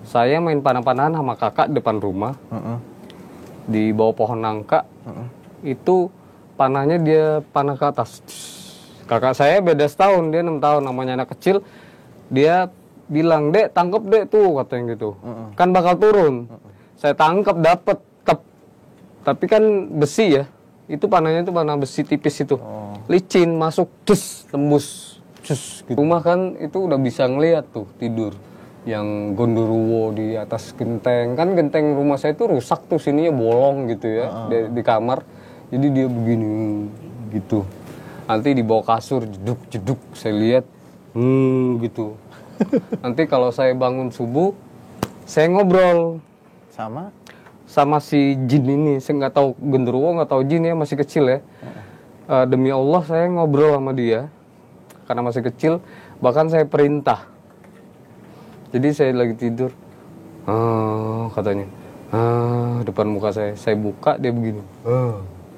Saya main panah-panahan sama kakak depan rumah. Di bawah pohon nangka. Itu panahnya dia panah ke atas. Kakak saya beda setahun, dia 6 tahun, namanya anak kecil. Dia bilang, "Dek, tangkep dek tuh," katanya gitu. Kan bakal turun. Saya tangkep, dapet, kep. Tapi kan besi ya. Itu panahnya tuh panah besi tipis itu. Licin, masuk, dus, tembus. Dus, gitu. Rumah kan itu udah bisa ngeliat tuh, tidur. Yang gondoruo di atas genteng. Kan genteng rumah saya itu rusak tuh, sininya bolong gitu ya, di kamar. Jadi dia begini, gitu. Nanti di bawah kasur, jeduk-jeduk, saya lihat, gitu. Nanti kalau saya bangun subuh, saya ngobrol. Sama si jin ini. Saya nggak tahu genderuwo, nggak tahu jin ya, masih kecil ya. Demi Allah saya ngobrol sama dia. Karena masih kecil, bahkan saya perintah. Jadi saya lagi tidur, katanya, depan muka saya buka, dia begini,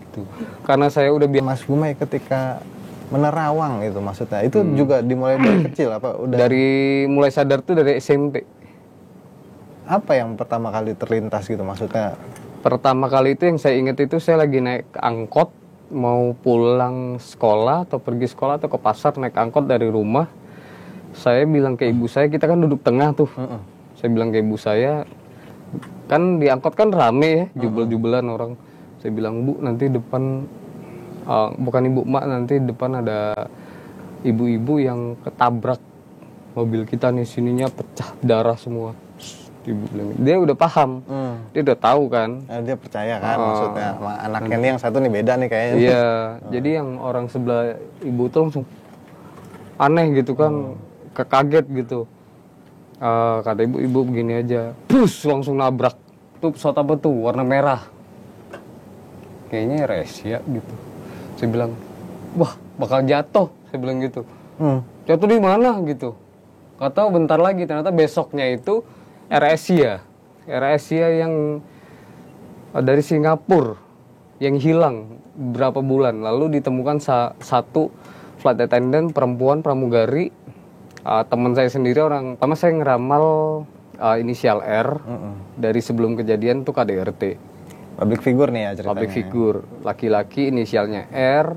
gitu. Karena saya udah Mas Gumai ketika menerawang itu maksudnya, itu juga dimulai dari kecil apa? Udah dari mulai sadar tuh dari SMP. Apa yang pertama kali terlintas gitu maksudnya? Pertama kali itu yang saya ingat itu saya lagi naik angkot, mau pulang sekolah atau pergi sekolah atau ke pasar, naik angkot dari rumah. Saya bilang ke ibu saya, kita kan duduk tengah tuh. Saya bilang ke ibu saya, kan di angkot kan rame ya, jubel-jubelan orang. Saya bilang, "Bu, nanti depan, bukan ibu, mak, nanti depan ada ibu-ibu yang ketabrak mobil kita nih, sininya pecah darah semua." Ibu bilang, dia udah paham, dia udah tahu kan. Dia percaya kan maksudnya, sama anaknya nih yang satu nih beda nih kayaknya. Iya, jadi yang orang sebelah ibu tuh langsung aneh gitu kan. Kaget gitu. Kata ibu begini aja, bus, langsung nabrak. Tuh pesawat apa tuh, warna merah, kayaknya Resia gitu. Saya bilang, wah bakal jatuh, saya bilang gitu. Jatuh di mana gitu. Gak tahu, bentar lagi ternyata besoknya itu AirAsia yang dari Singapura yang hilang berapa bulan lalu ditemukan satu flight attendant perempuan pramugari. Teman saya sendiri pertama saya ngeramal inisial R dari sebelum kejadian tuh KDRT. Public figure nih ya ceritanya. Public figure, laki-laki inisialnya R,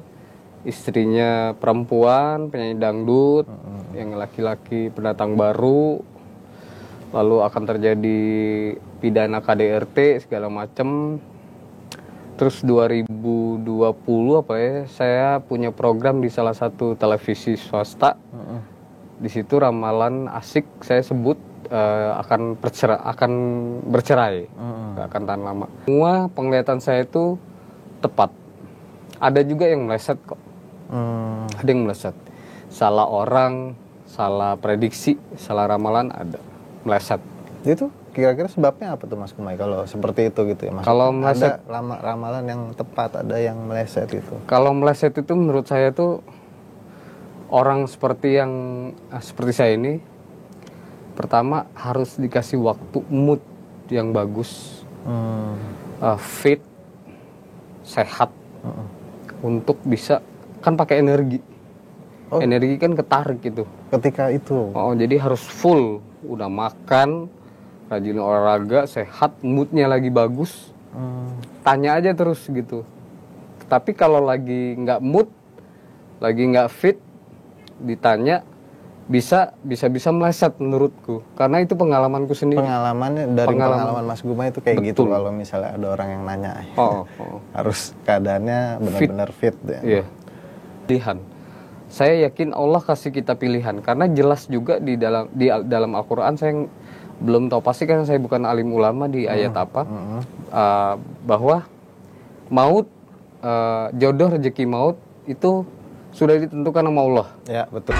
istrinya perempuan penyanyi dangdut, yang laki-laki pendatang baru, lalu akan terjadi pidana KDRT segala macem. Terus 2020 apa ya, saya punya program di salah satu televisi swasta. Di situ ramalan asik saya sebut akan bercerai, nggak akan tahan lama. Semua penglihatan saya itu tepat. Ada juga yang meleset kok. Ada yang meleset. Salah orang, salah prediksi, salah ramalan ada. Meleset. Itu kira-kira sebabnya apa tuh Mas Gumai kalau seperti itu gitu ya? Maksudnya kalau meleset, ada ramalan yang tepat, ada yang meleset itu. Kalau meleset itu menurut saya tuh orang seperti saya ini, pertama harus dikasih waktu, mood yang bagus, fit, sehat, untuk bisa kan pakai energi. Energi kan ketarik gitu. Ketika itu. Jadi harus full, udah makan, rajin olahraga, sehat, moodnya lagi bagus. Tanya aja terus gitu. Tapi kalau lagi nggak mood, lagi nggak fit, ditanya bisa meleset menurutku, karena itu pengalamanku sendiri. Pengalaman Mas Gumai itu kayak gitu. Kalau misalnya ada orang yang nanya, harus keadaannya benar-benar fit ya. Iya. Pilihan. Saya yakin Allah kasih kita pilihan, karena jelas juga di dalam Al-Quran. Saya belum tahu pasti karena saya bukan alim ulama di ayat apa, bahwa maut, jodoh, rezeki maut itu sudah ditentukan sama Allah. Ya, betul.